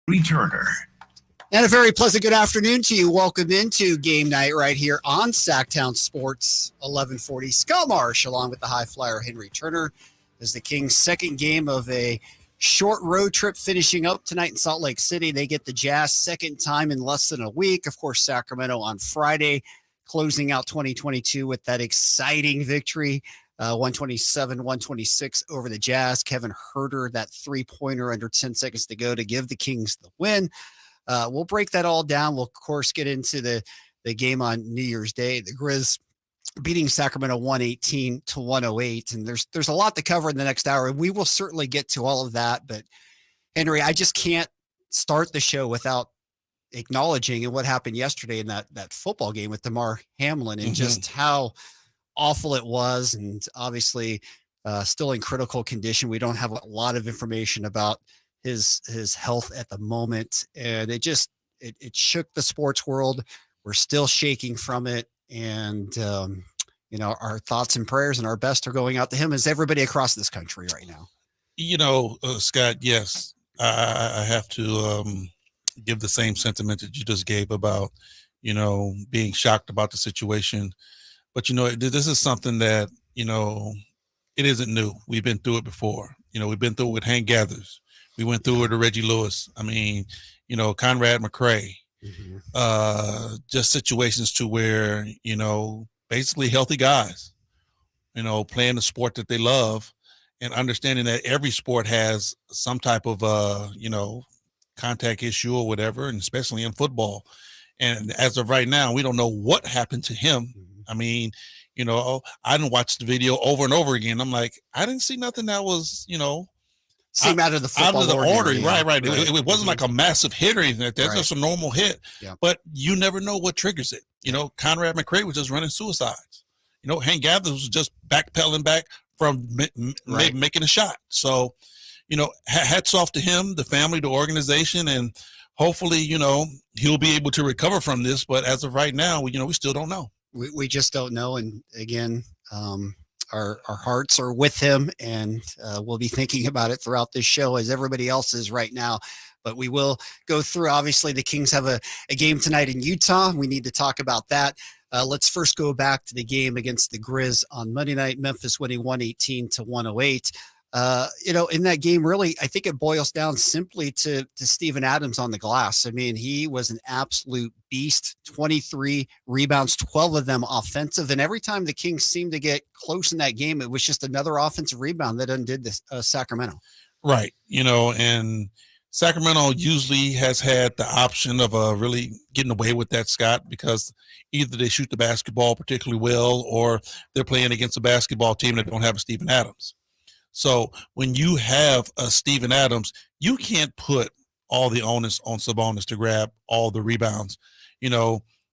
returner. And a very pleasant good afternoon to you. Welcome into game night right here on Sactown Sports 1140. Scott Marsh along with the high flyer Henry Turner as the Kings' second game of a short road trip finishing up tonight in Salt Lake City. They get the Jazz second time in less than a week. Of course, Sacramento on Friday, closing out 2022 with that exciting victory, 127-126 over the Jazz. Kevin Huerter, that three-pointer under 10 seconds to go to give the Kings the win. We'll break that all down. We'll, of course, get into the game on New Year's Day. The Grizz beating Sacramento 118-108. And there's a lot to cover in the next hour, and we will certainly get to all of that. But, Henry, I just can't start the show without acknowledging what happened yesterday in that football game with Damar Hamlin and just how awful it was. And obviously still in critical condition. We don't have a lot of information about his health at the moment, and it shook the sports world. We're still shaking from it, and our thoughts and prayers and our best are going out to him as everybody across this country right now. Scott, yes, I have to give the same sentiment that you just gave about being shocked about the situation. But this is something that it isn't new. We've been through it before. We've been through it with Hank Gathers. We went through it with Reggie Lewis. I mean, Conrad McRae. Just situations to where, basically healthy guys, playing the sport that they love and understanding that every sport has some type of, contact issue or whatever, and especially in football. And as of right now, we don't know what happened to him. I mean, I didn't watch the video over and over again. I'm like, I didn't see nothing that was, seem out of the football order. Right. It wasn't like a massive hit or anything like that. That's just a normal hit. Yeah. But you never know what triggers it. Conrad McRae was just running suicides. Hank Gathers was just backpedaling back from making a shot. So, hats off to him, the family, the organization, and hopefully, he'll be able to recover from this. But as of right now, we still don't know. We just don't know. And again, our hearts are with him, and we'll be thinking about it throughout this show as everybody else is right now. But we will go through. Obviously, the Kings have a game tonight in Utah. We need to talk about that. Let's first go back to the game against the Grizz on Monday night. Memphis winning 118-108. In that game, really, I think it boils down simply to Steven Adams on the glass. I mean, he was an absolute beast, 23 rebounds, 12 of them offensive. And every time the Kings seemed to get close in that game, it was just another offensive rebound that undid this Sacramento. Right. And Sacramento usually has had the option of really getting away with that, Scott, because either they shoot the basketball particularly well, or they're playing against a basketball team that don't have a Steven Adams. So when you have a Steven Adams, you can't put all the onus on Sabonis to grab all the rebounds.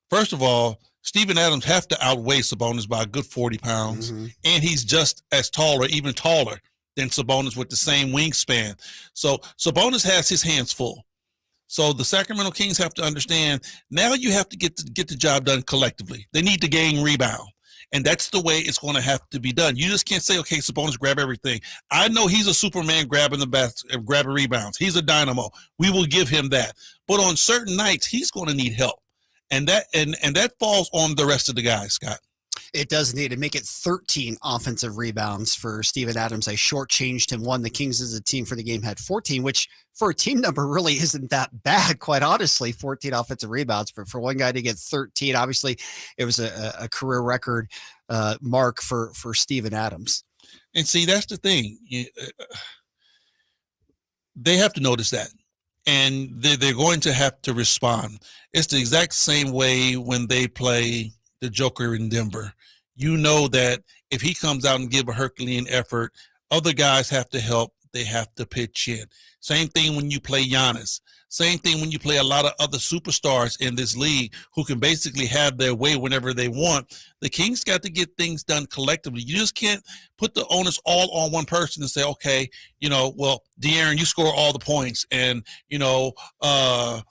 First of all, Steven Adams have to outweigh Sabonis by a good 40 pounds, and he's just as tall or even taller than Sabonis with the same wingspan. So Sabonis has his hands full. So the Sacramento Kings have to understand, now you have to get the job done collectively. They need to gain rebound. And that's the way it's going to have to be done. You just can't say, okay, Sabonis, grab everything. I know he's a Superman grabbing rebounds. He's a dynamo. We will give him that. But on certain nights, he's going to need help. And that falls on the rest of the guys, Scott. It does need to make it 13 offensive rebounds for Steven Adams. I shortchanged him one. The Kings as a team for the game had 14, which for a team number really isn't that bad, quite honestly, 14 offensive rebounds. But for one guy to get 13, obviously it was a career record mark for Steven Adams. And see, that's the thing. They have to notice that. And they're going to have to respond. It's the exact same way when they play the Joker in Denver. You know that if he comes out and give a Herculean effort, other guys have to help. They have to pitch in. Same thing when you play Giannis. Same thing when you play a lot of other superstars in this league who can basically have their way whenever they want. The Kings got to get things done collectively. You just can't put the onus all on one person and say, okay, well, De'Aaron, you score all the points, and Davion,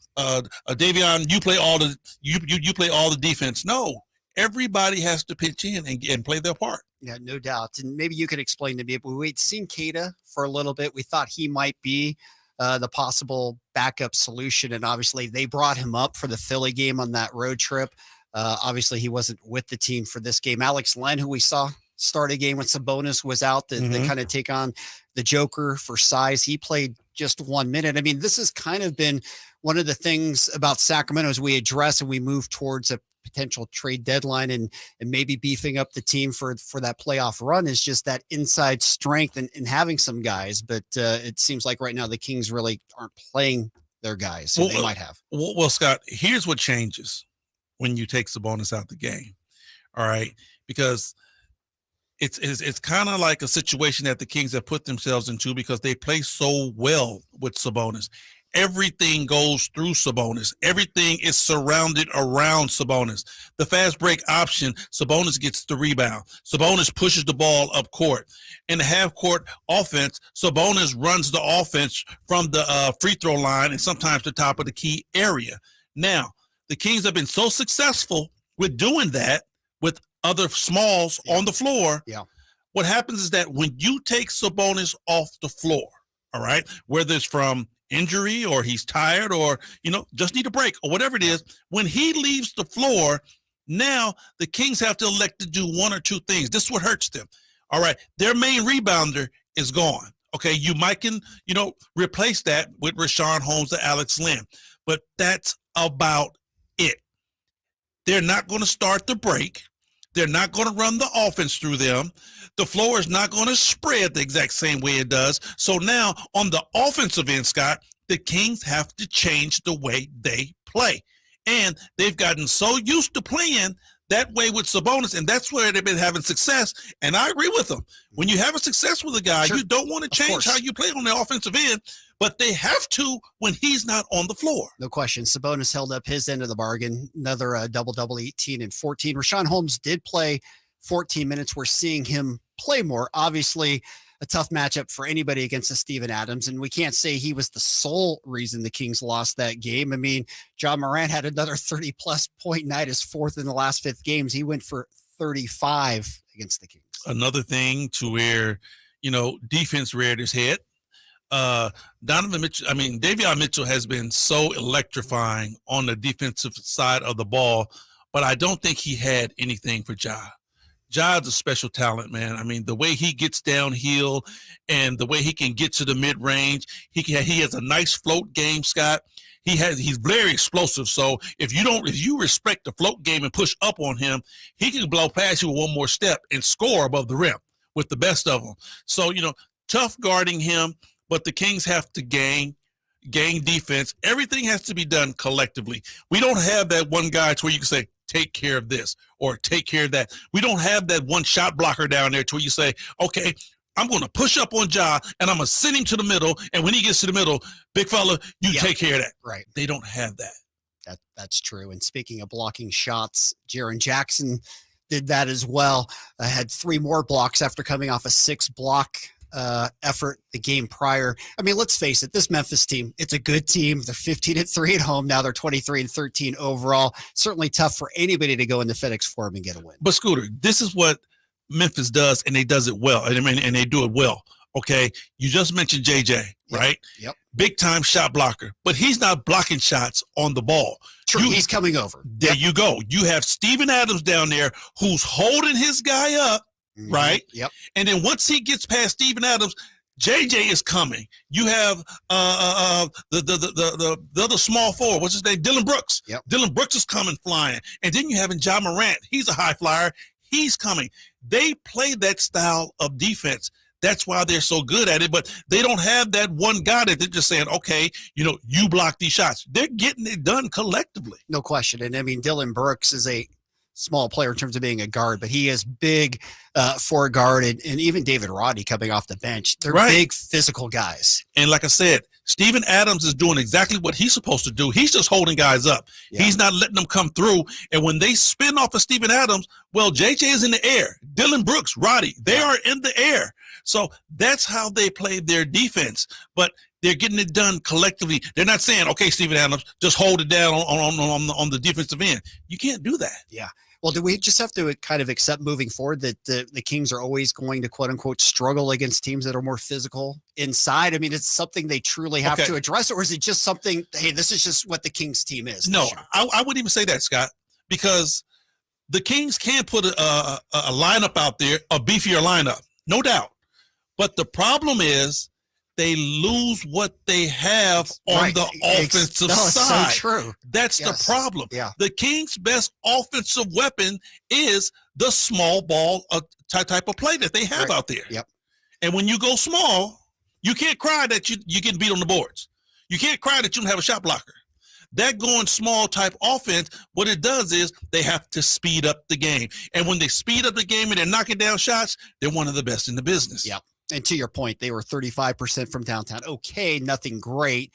you play all the defense. No, everybody has to pitch in and play their part. Yeah, no doubt. And maybe you could explain to me, but we'd seen Keita for a little bit. We thought he might be the possible backup solution. And obviously, they brought him up for the Philly game on that road trip. Obviously, he wasn't with the team for this game. Alex Len, who we saw start a game when Sabonis was out, to kind of take on the Joker for size. He played just 1 minute. I mean, this has kind of been one of the things about Sacramento as we address and we move towards a potential trade deadline and maybe beefing up the team for that playoff run, is just that inside strength and having some guys. But it seems like right now the Kings really aren't playing their guys, so they might have. Well, Scott, here's what changes when you take Sabonis out the game. All right, because it's kind of like a situation that the Kings have put themselves into because they play so well with Sabonis. Everything goes through Sabonis. Everything is surrounded around Sabonis. The fast break option, Sabonis gets the rebound. Sabonis pushes the ball up court. In the half-court offense, Sabonis runs the offense from the free throw line and sometimes the top of the key area. Now, the Kings have been so successful with doing that with other smalls on the floor. Yeah. What happens is that when you take Sabonis off the floor, all right, whether it's from injury or he's tired or, just need a break or whatever it is, when he leaves the floor, now the Kings have to elect to do one or two things. This is what hurts them. All right, their main rebounder is gone. Okay, you might can, replace that with Richaun Holmes or Alex Len, but that's about it. They're not going to start the break. They're not going to run the offense through them. The floor is not going to spread the exact same way it does. So now on the offensive end, Scott, the Kings have to change the way they play. And they've gotten so used to playing that way with Sabonis, and that's where they've been having success. And I agree with them. When you have a success with a guy, you don't want to change how you play on the offensive end, but they have to when he's not on the floor. No question. Sabonis held up his end of the bargain. Another double-double, 18 and 14. Richaun Holmes did play 14 minutes. We're seeing him play more. Obviously, a tough matchup for anybody against a Steven Adams, and we can't say he was the sole reason the Kings lost that game. I mean, John Morant had another 30-plus point night, his fourth in the last 5 games. He went for 35 against the Kings. Another thing to where, defense reared his head. Davion Mitchell has been so electrifying on the defensive side of the ball, but I don't think he had anything for Ja. Ja's a special talent, man. I mean, the way he gets downhill and the way he can get to the mid-range, he has a nice float game, Scott. He's very explosive. So if you respect the float game and push up on him, he can blow past you with one more step and score above the rim with the best of them. So, tough guarding him, but the Kings have to gain defense. Everything has to be done collectively. We don't have that one guy to where you can say, take care of this or take care of that. We don't have that one shot blocker down there to where you say, okay, I'm going to push up on Ja and I'm going to send him to the middle. And when he gets to the middle, big fella, take care of that. Right. They don't have that. That's true. And speaking of blocking shots, Jaren Jackson did that as well. Had 3 more blocks after coming off a 6-block effort the game prior. I mean, let's face it, this Memphis team, it's a good team. They're 15-3 at home. Now they're 23-13 overall. Certainly tough for anybody to go in the FedEx Forum and get a win. But Scooter, this is what Memphis does, and they does it well. And they do it well. Okay. You just mentioned JJ, right? Yep. Big time shot blocker, but he's not blocking shots on the ball. True. He's coming over. There you go. You have Steven Adams down there who's holding his guy up. Right. Yep. And then once he gets past Steven Adams, JJ is coming. You have the other small forward. What's his name? Dylan Brooks. Yep. Dylan Brooks is coming flying. And then you have Ja Morant. He's a high flyer. He's coming. They play that style of defense. That's why they're so good at it. But they don't have that one guy that they're just saying, okay, you block these shots. They're getting it done collectively. No question. And I mean, Dylan Brooks is a small player in terms of being a guard, but he is big for a guard, and even David Rodney coming off the bench. They're big physical guys. And like I said, Steven Adams is doing exactly what he's supposed to do. He's just holding guys up. Yeah. He's not letting them come through. And when they spin off of Steven Adams, well, JJ is in the air. Dylan Brooks, Roddy, they are in the air. So that's how they play their defense. But they're getting it done collectively. They're not saying, okay, Steven Adams, just hold it down on the defensive end. You can't do that. Yeah. Well, do we just have to kind of accept moving forward that the Kings are always going to, quote unquote, struggle against teams that are more physical inside? I mean, it's something they truly have to address, or is it just something, hey, this is just what the Kings team is? No, I wouldn't even say that, Scott, because the Kings can put a lineup out there, a beefier lineup, no doubt. But the problem is they lose what they have on the offensive side. So true. That's the problem. Yeah. The Kings' best offensive weapon is the small ball type of play that they have out there. Yep. And when you go small, you can't cry that you get beat on the boards. You can't cry that you don't have a shot blocker. That going small type offense, what it does is they have to speed up the game. And when they speed up the game and they're knocking down shots, they're one of the best in the business. Yep. And to your point, they were 35% from downtown. Okay, nothing great.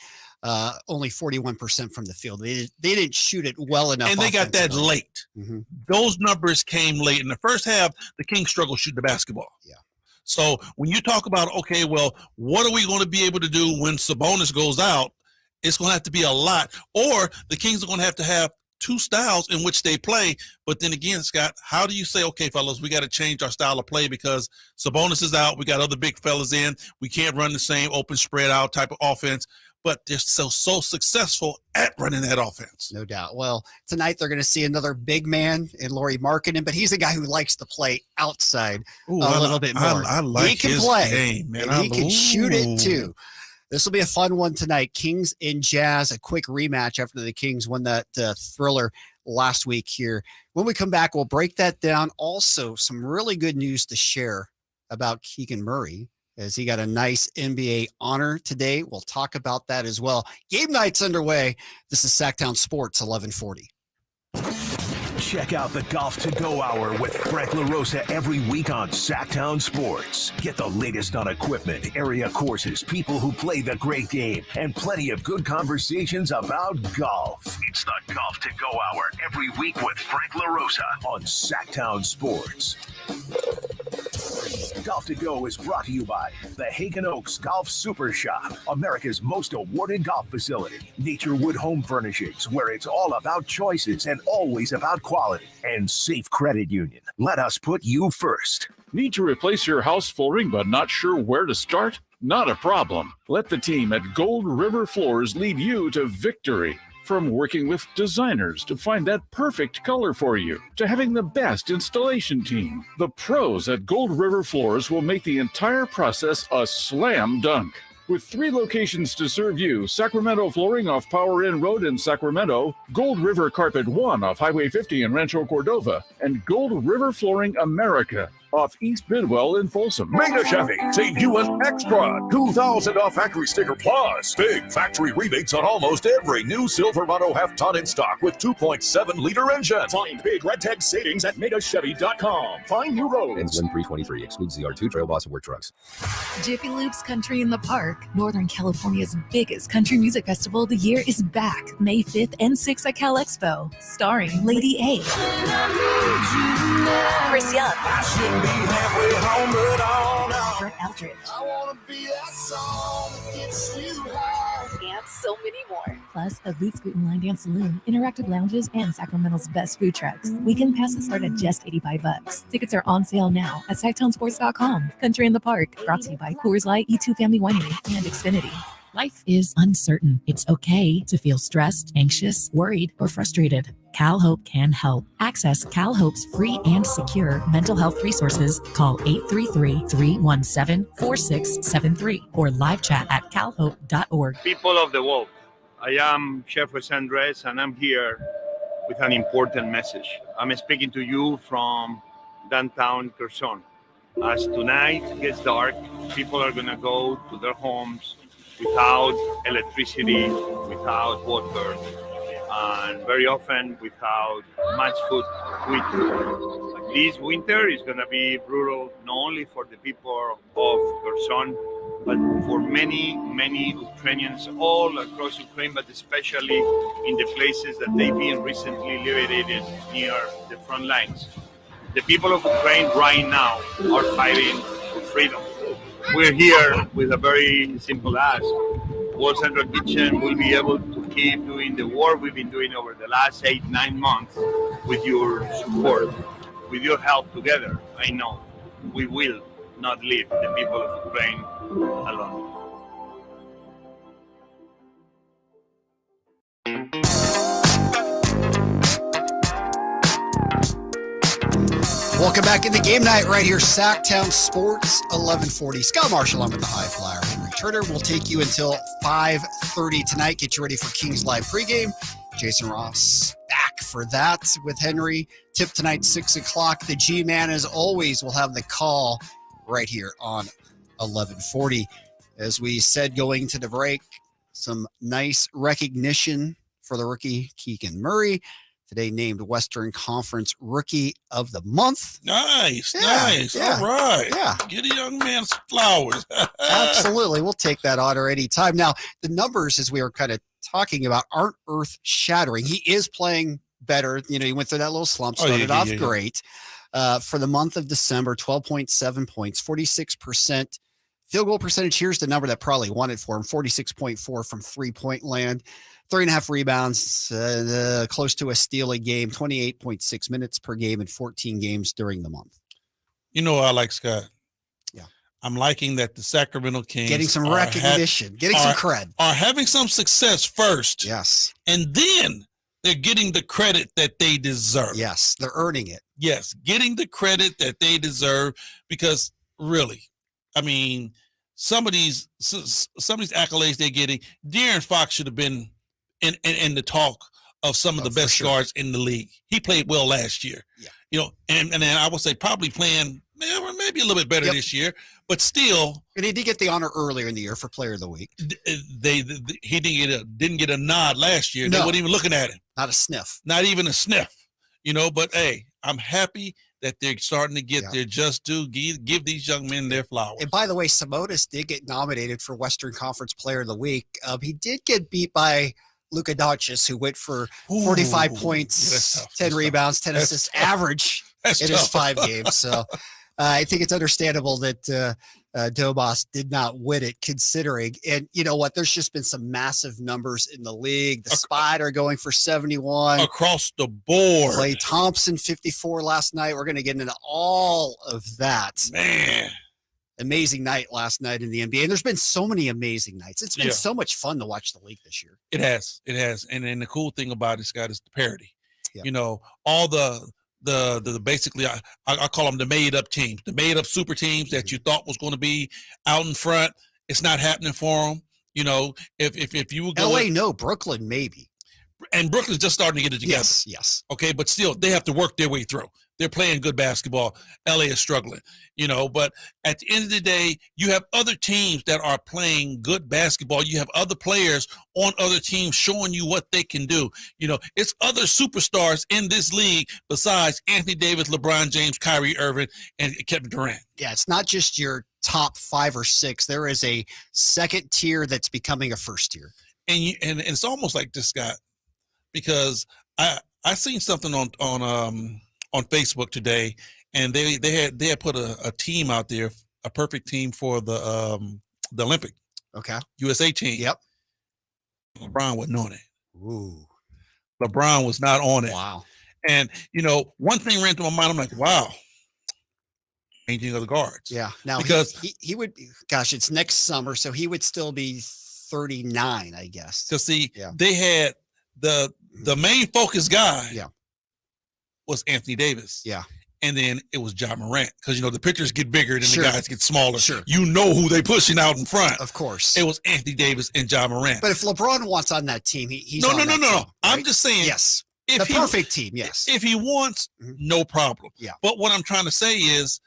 Only 41% from the field. They didn't shoot it well enough. And they got that late. Mm-hmm. Those numbers came late. In the first half, the Kings struggled shooting the basketball. Yeah. So when you talk about, okay, well, what are we going to be able to do when Sabonis goes out? It's going to have to be a lot. Or the Kings are going to have two styles in which they play. But then again, Scott, how do you say, okay, fellas, we got to change our style of play because Sabonis is out. We got other big fellas in. We can't run the same open spread out type of offense. But they're so successful at running that offense. No doubt. Well, tonight they're going to see another big man in Lauri Markkanen, but he's a guy who likes to play outside a little bit more. I like his game, man. And he can shoot it too. This will be a fun one tonight. Kings and Jazz, a quick rematch after the Kings won that thriller last week here. When we come back, we'll break that down. Also, some really good news to share about Keegan Murray as he got a nice NBA honor today. We'll talk about that as well. Game night's underway. This is Sactown Sports 1140. Check out the Golf to Go Hour with Frank LaRosa every week on Sactown Sports. Get the latest on equipment, area courses, people who play the great game, and plenty of good conversations about golf. It's the Golf to Go Hour every week with Frank LaRosa on Sactown Sports. Golf to Go is brought to you by the Hagen Oaks Golf Super Shop, America's most awarded golf facility. Naturewood Home Furnishings, where it's all about choices and always about quality. And Safe Credit Union. Let us put you first. Need to replace your house flooring but not sure where to start? Not a problem. Let the team at Gold River Floors lead you to victory. From working with designers to find that perfect color for you, to having the best installation team, the pros at Gold River Floors will make the entire process a slam dunk. With 3 locations to serve you, Sacramento Flooring off Power Inn Road in Sacramento, Gold River Carpet 1 off Highway 50 in Rancho Cordova, and Gold River Flooring America off East Bidwell in Folsom. Mega Chevy saved you an extra $2,000 off factory sticker plus big factory rebates on almost every new Silverado half-ton in stock with 2.7-liter engine. Find big red tag savings at megachevy.com. Find new roads. Ends 1323. Excludes ZR2, Trail Boss, and Work Trucks. Jiffy Lube's Country in the Park, Northern California's biggest country music festival of the year, is back May 5th and 6th at Cal Expo, starring Lady A, Chris Young, Brett Eldridge, and so many more. Plus, a Boots Boot and Line Dance Saloon, interactive lounges, and Sacramento's best food trucks. Weekend passes start at just $85. Tickets are on sale now at SactownSports.com. Country in the Park, brought to you by Coors Light, E2 Family Winery, and Xfinity. Life is uncertain. It's okay to feel stressed, anxious, worried, or frustrated. CalHope can help. Access CalHope's free and secure mental health resources. Call 833-317-4673 or live chat at calhope.org. People of the world, I am Chef Jose Andres, and I'm here with an important message. I'm speaking to you from downtown Quezon. As tonight gets dark, people are going to go to their homes without electricity, without water, and very often without much food to eat. This winter is going to be brutal, not only for the people of Kherson, but for many, many Ukrainians all across Ukraine, but especially in the places that they've been recently liberated near the front lines. The people of Ukraine right now are fighting for freedom. we're here with a very simple ask. World Central Kitchen will be able to keep doing the work we've been doing over the last 8-9 months with your support, with your help together. I know we will not leave the people of Ukraine alone. Welcome back into game night right here, Sactown Sports 1140. Scott Marsh along with the High Flyer Henry Turner. We'll take you until 5:30 tonight. Get you ready for Kings Live pregame. Jason Ross back for that with Henry. Tip tonight, 6 o'clock. The G-Man, as always, will have the call right here on 1140. As we said going to the break, some nice recognition for the rookie Keegan Murray. Today named Western Conference Rookie of the Month. Nice. Yeah, All right. Yeah. Get a young man some flowers. Absolutely. We'll take that honor anytime. Now, the numbers, as we were kind of talking about, aren't earth-shattering. He is playing better. You know, he went through that little slump, started off great. For the month of December, 12.7 points, 46% field goal percentage. Here's the number that probably won it for him, 46.4 from three-point land. 3.5 rebounds, close to a steal a game, 28.6 minutes per game in 14 games during the month. You know what I like, Scott? Yeah. I'm liking that the Sacramento Kings getting some recognition, getting some cred. Are having some success first. Yes. And then they're getting the credit that they deserve. Yes, they're earning it. Yes, getting the credit that they deserve because really, I mean, some of these accolades they're getting, De'Aaron Fox should have been in the talk of some of the best guards in the league. He played well last year. Yeah. You know, and then I would say probably playing maybe a little bit better this year, but still. And he did get the honor earlier in the year for Player of the Week. He didn't get a nod last year. They weren't even looking at him. Not a sniff. Not even a sniff. You know, but hey, I'm happy that they're starting to get their just due. Give these young men their flowers. And by the way, Sabonis did get nominated for Western Conference Player of the Week. He did get beat by Luka Doncic, who went for 45 points, 10 rebounds, 10 assists average in his 5 games. So I think it's understandable that Dobas did not win it, considering. And you know what? There's just been some massive numbers in the league. The Spider going for 71. Across the board. Klay Thompson, 54 last night. We're going to get into all of that. Man. Amazing night last night in the NBA. And there's been so many amazing nights. It's been so much fun to watch the league this year. It has. And then the cool thing about it, Scott, is the parity. Yeah. You know, all the basically I call them the made up teams, the made up super teams that you thought was going to be out in front. It's not happening for them. You know, if you were going, LA, no, Brooklyn, maybe. And Brooklyn's just starting to get it together. Yes. Okay, but still, they have to work their way through. They're playing good basketball. LA is struggling, you know, but at the end of the day, you have other teams that are playing good basketball. You have other players on other teams showing you what they can do. You know, it's other superstars in this league besides Anthony Davis, LeBron James, Kyrie Irving, and Kevin Durant. Yeah, it's not just your top 5 or 6. There is a second tier that's becoming a first tier. And it's almost like this, Scott, because I seen something on Facebook today, and they had put a team out there, a perfect team for the Olympic USA team. Yep. LeBron wasn't on it. Ooh. LeBron was not on it. Wow. And you know, one thing ran through my mind. I'm like, wow, changing of the guards. Yeah. Now because he would. Gosh, it's next summer, so he would still be 39, I guess. To see, they had the main focus guy. Yeah. Was Anthony Davis. Yeah. And then it was Ja Morant. Because, you know, the pictures get bigger and the guys get smaller. Sure. You know who they pushing out in front. Of course. It was Anthony Davis and Ja Morant. But if LeBron wants on that team, he's No. team, right? I'm just saying. Yes. The perfect team, yes. If he wants, no problem. Yeah. But what I'm trying to say is,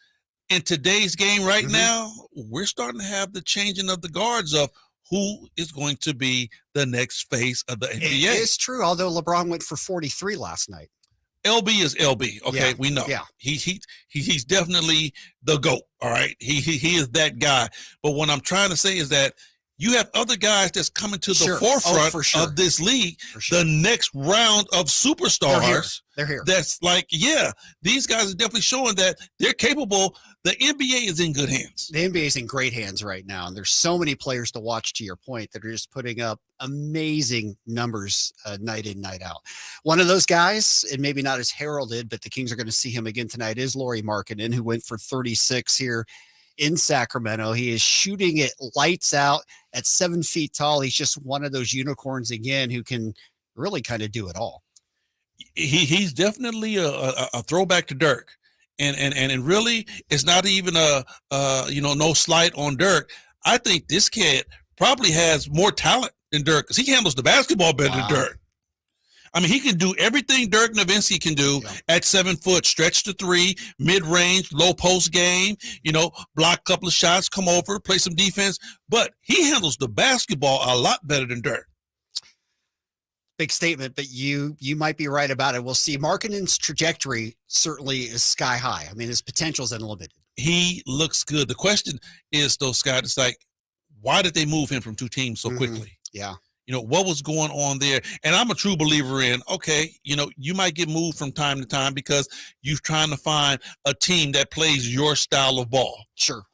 in today's game right now, we're starting to have the changing of the guards of who is going to be the next face of the NBA. It is true, although LeBron went for 43 last night. LB is LB. Okay, we know. Yeah, he's definitely the GOAT. All right, he is that guy. But what I'm trying to say is that you have other guys that's coming to the Sure. forefront for sure. of this league. For sure. The next round of superstars. They're here. That's like, yeah, these guys are definitely showing that they're capable. The NBA is in good hands. The NBA is in great hands right now, and there's so many players to watch, to your point, that are just putting up amazing numbers night in, night out. One of those guys, and maybe not as heralded, but the Kings are going to see him again tonight, is Lauri Markkanen, who went for 36 here in Sacramento. He is shooting it lights out at 7 feet tall. He's just one of those unicorns again who can really kind of do it all. He's definitely a throwback to Dirk. And really, it's not even no slight on Dirk. I think this kid probably has more talent than Dirk because he handles the basketball better than Dirk. I mean, he can do everything Dirk Nowitzki can do at 7 foot, stretch to three, mid-range, low post game, block a couple of shots, come over, play some defense. But he handles the basketball a lot better than Dirk. Big statement, but you might be right about it. We'll see. Markkanen's trajectory certainly is sky high. I mean, his potential is unlimited. He looks good. The question is, though, Scott, it's like, why did they move him from two teams so quickly? Yeah. What was going on there? And I'm a true believer in, okay, you might get moved from time to time because you're trying to find a team that plays your style of ball. Sure.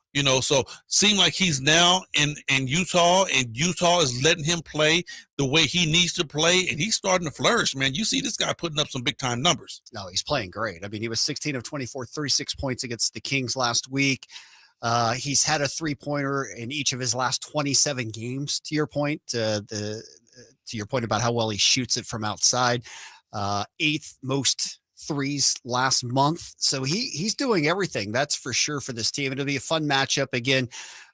So seem like he's now in Utah, and Utah is letting him play the way he needs to play, and he's starting to flourish, man. You see this guy putting up some big-time numbers. No, he's playing great. I mean, he was 16 of 24, 36 points against the Kings last week. He's had a three-pointer in each of his last 27 games, to your point, to your point about how well he shoots it from outside. 8th most threes last month. So he's doing everything, that's for sure, for this team. It'll be a fun matchup. Again,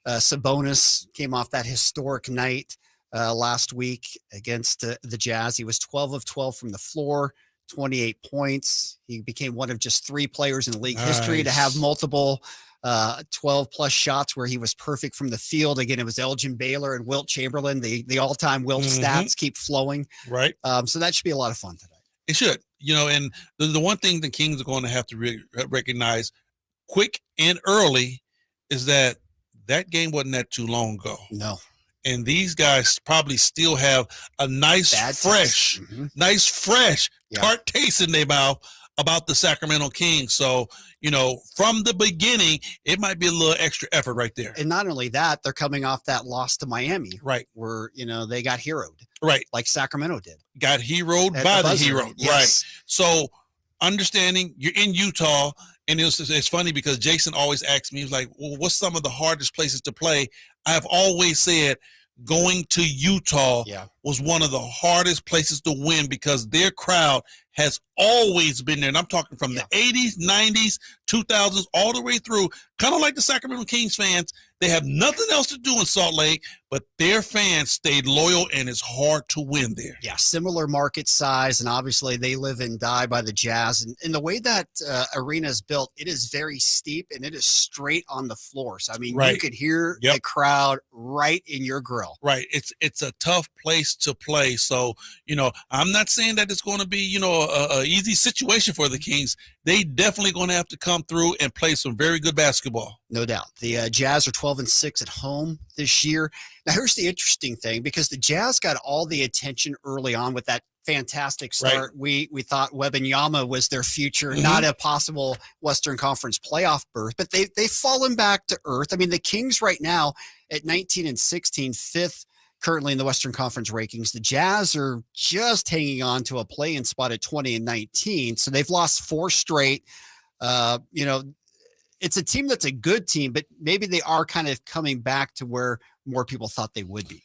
Sabonis came off that historic night last week against the Jazz. He was 12 of 12 from the floor, 28 points. He became one of just 3 players in league history to have multiple 12-plus shots where he was perfect from the field. Again, it was Elgin Baylor and Wilt Chamberlain. The all-time Wilt stats keep flowing. Right. So that should be a lot of fun today. It should. And the one thing the Kings are going to have to recognize quick and early is that game wasn't that too long ago. No. And these guys probably still have a nice, fresh tart taste in their mouth about the Sacramento Kings. So, from the beginning, it might be a little extra effort right there. And not only that, they're coming off that loss to Miami. Right. Where, they got heroed. Right. Like Sacramento did. Got heroed by the hero. Yes. Right. So understanding you're in Utah, and it's funny because Jason always asks me, he's like, well, what's some of the hardest places to play? I've always said going to Utah was one of the hardest places to win because their crowd has always been there. And I'm talking from the 80s, 90s, 2000s, all the way through, kind of like the Sacramento Kings fans. They have nothing else to do in Salt Lake, but their fans stayed loyal, and it's hard to win there. Yeah, similar market size, and obviously they live and die by the Jazz. And the way that arena is built, it is very steep, and it is straight on the floor. So, I mean, you could hear the crowd right in your grill. Right. It's a tough place to play. So, I'm not saying that it's going to be, a easy situation for the Kings. They definitely going to have to come through and play some very good basketball. No doubt. The Jazz are 12-6 at home this year. Now, here's the interesting thing, because the Jazz got all the attention early on with that fantastic start. Right. We thought Wembanyama was their future, not a possible Western Conference playoff berth, but they've fallen back to earth. I mean, the Kings right now at 19-16, 5th currently in the Western Conference rankings. The Jazz are just hanging on to a play-in spot at 20-19. So they've lost 4 straight. It's a team that's a good team, but maybe they are kind of coming back to where more people thought they would be.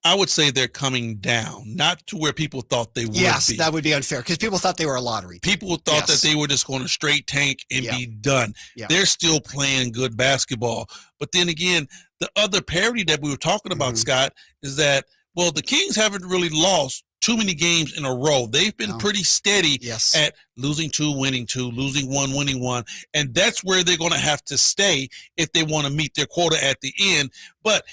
I would say they're coming down, not to where people thought they would be. Yes, that would be unfair because people thought they were a lottery team. People thought that they were just going to straight tank and be done. Yeah. They're still playing good basketball. But then again, the other parity that we were talking about, Scott, is that, well, the Kings haven't really lost too many games in a row. They've been pretty steady at losing 2, winning 2, losing 1, winning 1. And that's where they're going to have to stay if they want to meet their quota at the end. But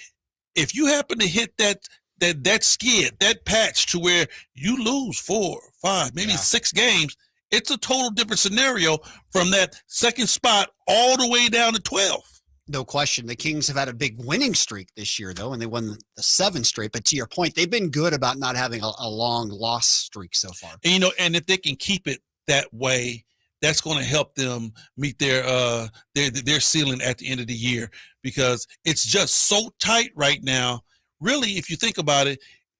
if you happen to hit that skid, that patch to where you lose 4, 5, maybe 6 games, it's a total different scenario from that second spot all the way down to 12. No question. The Kings have had a big winning streak this year, though, and they won the 7 straight. But to your point, they've been good about not having a long loss streak so far. And, and if they can keep it that way, that's going to help them meet their ceiling at the end of the year, because it's just so tight right now. Really, if you think about it,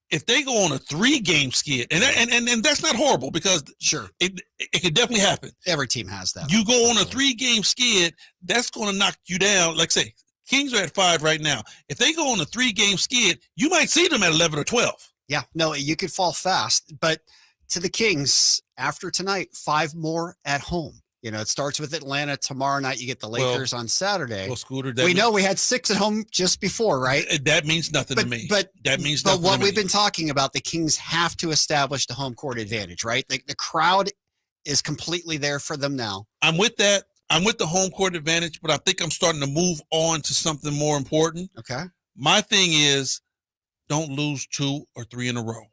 if they go on a 3-game skid, and that's not horrible, because sure, it could definitely happen. Every team has that. You go on a 3-game skid, that's going to knock you down. Like say, Kings are at 5 right now. If they go on a 3-game skid, you might see them at 11 or 12. Yeah, no, you could fall fast. But to the Kings, after tonight, 5 more at home. It starts with Atlanta tomorrow night. You get the Lakers on Saturday. Well, Scooter, we know we had 6 at home just before, right? That means nothing to me. But that means nothing. But what we've been talking about, the Kings have to establish the home court advantage, right? The crowd is completely there for them now. I'm with that. I'm with the home court advantage, but I think I'm starting to move on to something more important. Okay. My thing is, don't lose 2 or 3 in a row.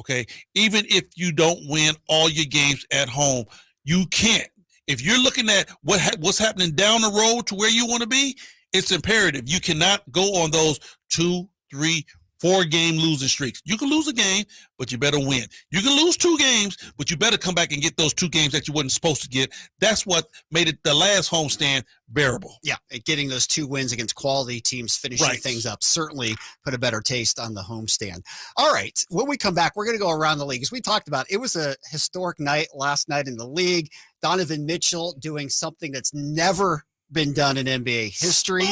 Okay. Even if you don't win all your games at home, you can't. If you're looking at what's happening down the road to where you want to be, it's imperative. You cannot go on those 2, 3, 4-game losing streaks. You can lose a game, but you better win. You can lose 2 games, but you better come back and get those 2 games that you wasn't supposed to get. That's what made it the last homestand bearable. Yeah, getting those 2 wins against quality teams, finishing things up, certainly put a better taste on the homestand. All right, when we come back, we're going to go around the league. As we talked about, it was a historic night last night in the league. Donovan Mitchell doing something that's never been done in NBA history.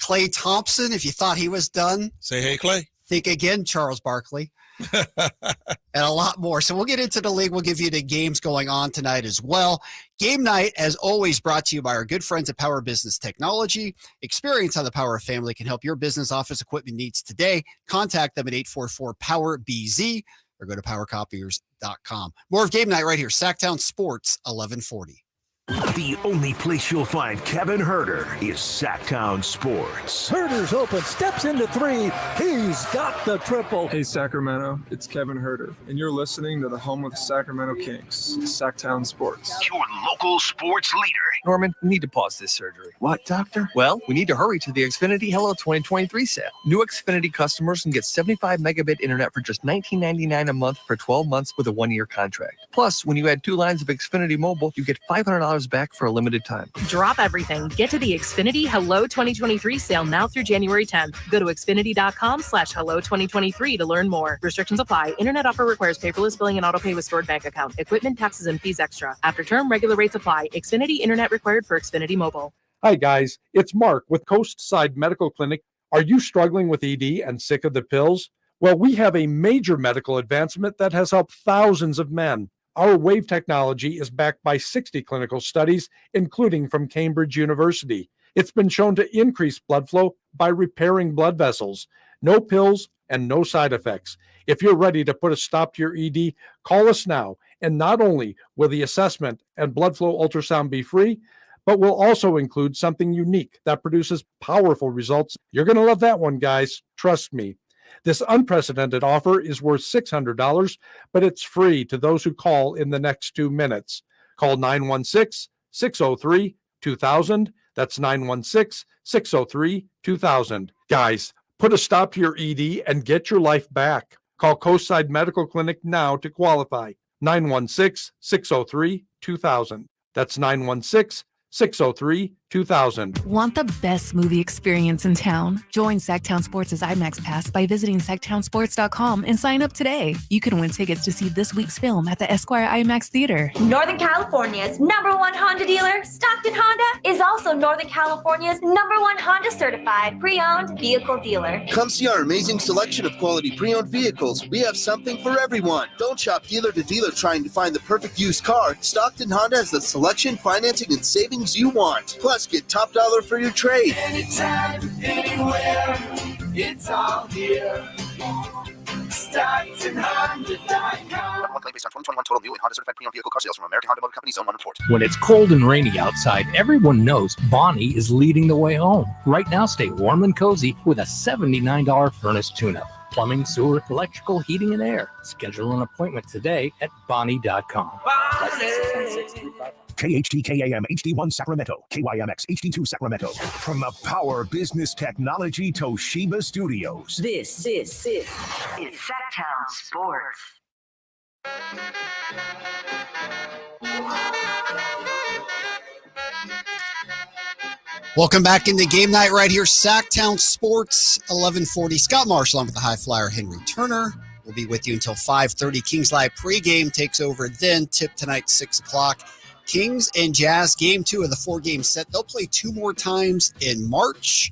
Klay Thompson, if you thought he was done, say hey, Klay. Think again, Charles Barkley. And a lot more. So we'll get into the league. We'll give you the games going on tonight as well. Game night, as always, brought to you by our good friends at Power Business Technology. Experience how the Power family can help your business office equipment needs today. Contact them at 844-POWER-BZ or go to powercopiers.com. More of game night right here. Sactown Sports, 1140. The only place you'll find Kevin Herter is Sactown Sports. Herter's open, steps into 3. He's got the triple. Hey, Sacramento, it's Kevin Herter, and you're listening to the home of the Sacramento Kings, Sactown Sports. Your local sports leader. Norman, we need to pause this surgery. What, doctor? Well, we need to hurry to the Xfinity Hello 2023 sale. New Xfinity customers can get 75 megabit internet for just $19.99 a month for 12 months with a 1-year contract. Plus, when you add 2 lines of Xfinity Mobile, you get $500 back for a limited time. Drop everything. Get to the Xfinity Hello 2023 sale now through January 10th. Go to Xfinity.com/Hello 2023 to learn more. Restrictions apply. Internet offer requires paperless billing and autopay with stored bank account. Equipment, taxes, and fees extra. After term, regular rates apply. Xfinity Internet required for Xfinity Mobile. Hi guys, it's Mark with Coastside Medical Clinic. Are you struggling with ED and sick of the pills? Well, we have a major medical advancement that has helped thousands of men. Our WAVE technology is backed by 60 clinical studies, including from Cambridge University. It's been shown to increase blood flow by repairing blood vessels. No pills and no side effects. If you're ready to put a stop to your ED, call us now. And not only will the assessment and blood flow ultrasound be free, but we'll also include something unique that produces powerful results. You're going to love that one, guys. Trust me. This unprecedented offer is worth $600, but it's free to those who call in the next 2 minutes. Call 916-603-2000. That's 916-603-2000. Guys, put a stop to your ED and get your life back. Call Coastside Medical Clinic now to qualify. 916-603-2000. That's 916-603-2000. Want the best movie experience in town? Join Sactown Sports' IMAX Pass by visiting SactownSports.com and sign up today. You can win tickets to see this week's film at the Esquire IMAX Theater. Northern California's #1 Honda dealer, Stockton Honda, is also Northern California's #1 Honda certified pre-owned vehicle dealer. Come see our amazing selection of quality pre-owned vehicles. We have something for everyone. Don't shop dealer to dealer trying to find the perfect used car. Stockton Honda has the selection, financing, and savings you want. Plus, get top dollar for your trade. Anytime, anywhere, it's all here. StocktonHonda.com. One claim based on 2021 total new and Honda certified pre-owned vehicle car sales from American Honda Motor Company Zone 1 report. When it's cold and rainy outside, everyone knows Bonnie is leading the way home. Right now, stay warm and cozy with a $79 furnace tune-up. plumbing, sewer, electrical, heating, and air. Schedule an appointment today at Bonnie.com. KHTKAM HD1 Sacramento, KYMX HD2 Sacramento. From the Power Business Technology Toshiba Studios. This is Sactown Sports. Welcome back into game night right here, Sactown Sports, 1140. Scott Marsh along with the high flyer Henry Turner. We'll be with you until 5:30. Kings Live pregame takes over then. Tip tonight, 6 o'clock. Kings and Jazz, game 2 of the 4-game set. They'll play 2 more times in March.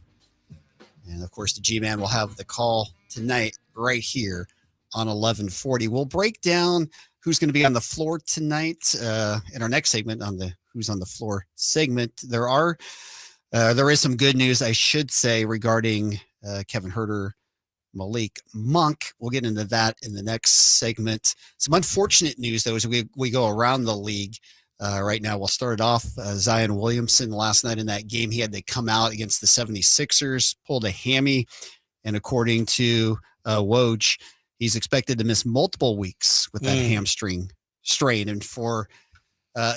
And, of course, the G-Man will have the call tonight right here on 1140. We'll break down who's going to be on the floor tonight in our next segment on the Who's on the Floor segment. There is some good news, I should say, regarding Kevin Herter, Malik Monk. We'll get into that in the next segment. Some unfortunate news, though, as we go around the league. Right now, we'll start it off. Zion Williamson last night in that game, he had to come out against the 76ers, pulled a hammy, and according to Woj, he's expected to miss multiple weeks with that hamstring strain. And for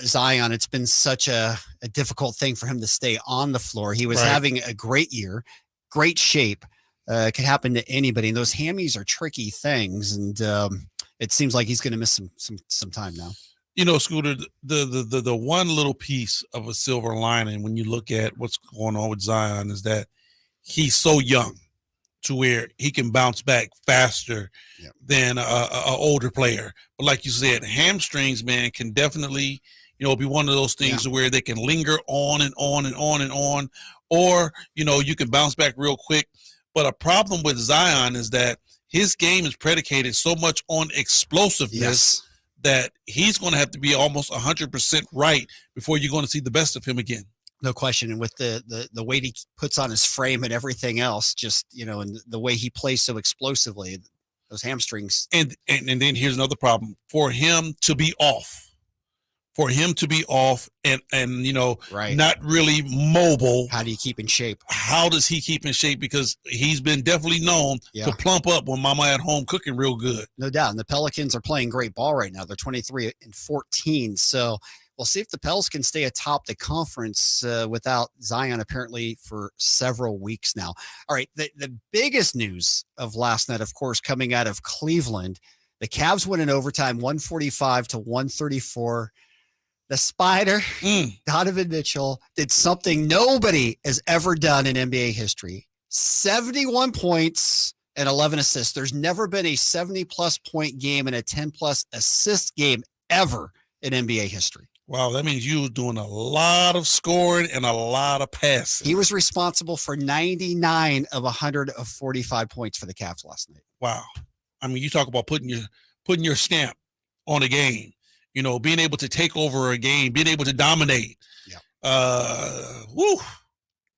Zion, it's been such a difficult thing for him to stay on the floor. He was having a great year, great shape. It could happen to anybody. And those hammies are tricky things, and it seems like he's going to miss some time now. You know, Scooter, the one little piece of a silver lining when you look at what's going on with Zion is that he's so young to where he can bounce back faster than a older player. But like you said, hamstrings, man, can definitely, be one of those things where they can linger on and on and on and on, or, you can bounce back real quick. But a problem with Zion is that his game is predicated so much on explosiveness that he's going to have to be almost 100% right before you're going to see the best of him again. No question. And with the weight he puts on his frame and everything else, just, and the way he plays so explosively, those hamstrings. And then here's another problem. For him to be off and not really mobile. How do you keep in shape? How does he keep in shape? Because he's been definitely known to plump up when mama at home cooking real good. No doubt. And the Pelicans are playing great ball right now. They're 23-14. So we'll see if the Pels can stay atop the conference without Zion apparently for several weeks now. All right. The biggest news of last night, of course, coming out of Cleveland, the Cavs win in overtime 145-134. The Spider, Donovan Mitchell, did something nobody has ever done in NBA history. 71 points and 11 assists. There's never been a 70-plus point game and a 10-plus assist game ever in NBA history. Wow, that means you were doing a lot of scoring and a lot of passing. He was responsible for 99 of 145 points for the Cavs last night. Wow. I mean, you talk about putting your stamp on a game. Being able to take over a game, being able to dominate.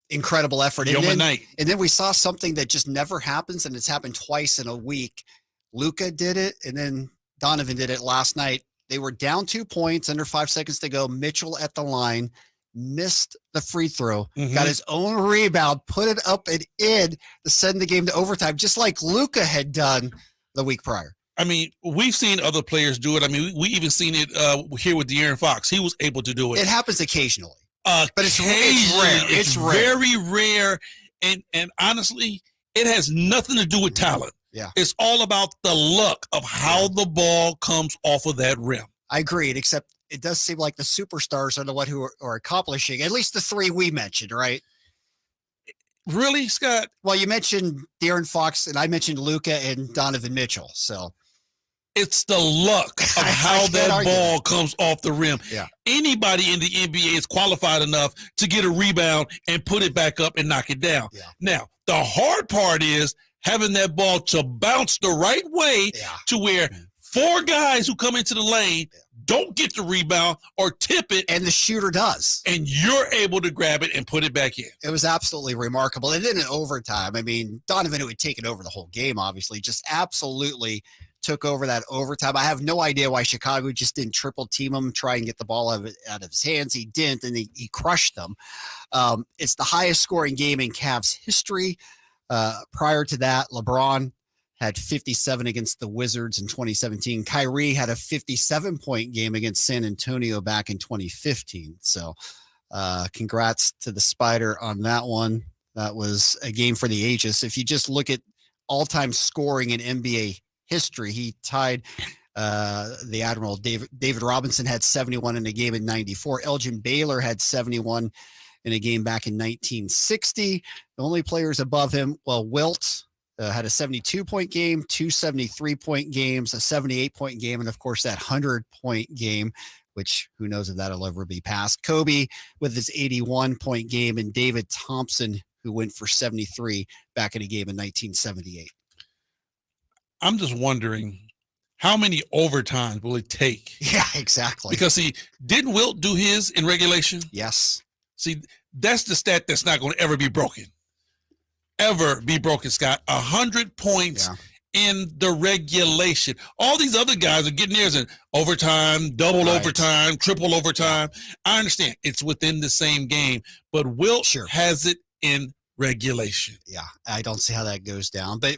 Incredible effort. And then we saw something that just never happens, and it's happened twice in a week. Luka did it, and then Donovan did it last night. They were down 2 points, under 5 seconds to go. Mitchell at the line, missed the free throw, got his own rebound, put it up and in to send the game to overtime, just like Luka had done the week prior. I mean, we've seen other players do it. I mean, we even seen it here with De'Aaron Fox. He was able to do it. It happens occasionally, but it's rare. It's very rare, and honestly, it has nothing to do with talent. Yeah, it's all about the luck of how the ball comes off of that rim. I agree, except it does seem like the superstars are the one who are accomplishing at least the three we mentioned, right? Really, Scott? Well, you mentioned De'Aaron Fox, and I mentioned Luka and Donovan Mitchell, so. It's the luck of how that ball comes off the rim. Yeah. Anybody in the NBA is qualified enough to get a rebound and put it back up and knock it down. Yeah. Now, the hard part is having that ball to bounce the right way to where 4 guys who come into the lane don't get the rebound or tip it. And the shooter does. And you're able to grab it and put it back in. It was absolutely remarkable. And then in overtime, I mean, Donovan, who had taken over the whole game, obviously, just absolutely took over that overtime. I have no idea why Chicago just didn't triple team him, try and get the ball out of his hands. He didn't, and he crushed them. It's the highest scoring game in Cavs history. Prior to that, LeBron had 57 against the Wizards in 2017. Kyrie had a 57-point game against San Antonio back in 2015. So congrats to the Spider on that one. That was a game for the ages. If you just look at all-time scoring in NBA history, he tied the Admiral. David Robinson had 71 in a game in 94. Elgin Baylor had 71 in a game back in 1960. The only players above him, well, Wilt had a 72-point game, 2 73-point games, a 78-point game, and of course that 100-point game, which who knows if that'll ever be passed. Kobe with his 81-point game, and David Thompson, who went for 73 back in a game in 1978. I'm just wondering, how many overtimes will it take? Yeah, exactly. Because, see, didn't Wilt do his in regulation? Yes. See, that's the stat that's not going to ever be broken. Ever be broken, Scott. 100 points in the regulation. All these other guys are getting theirs in overtime, double overtime, triple overtime. I understand it's within the same game, but Wilt has it in regulation. Yeah, I don't see how that goes down. But,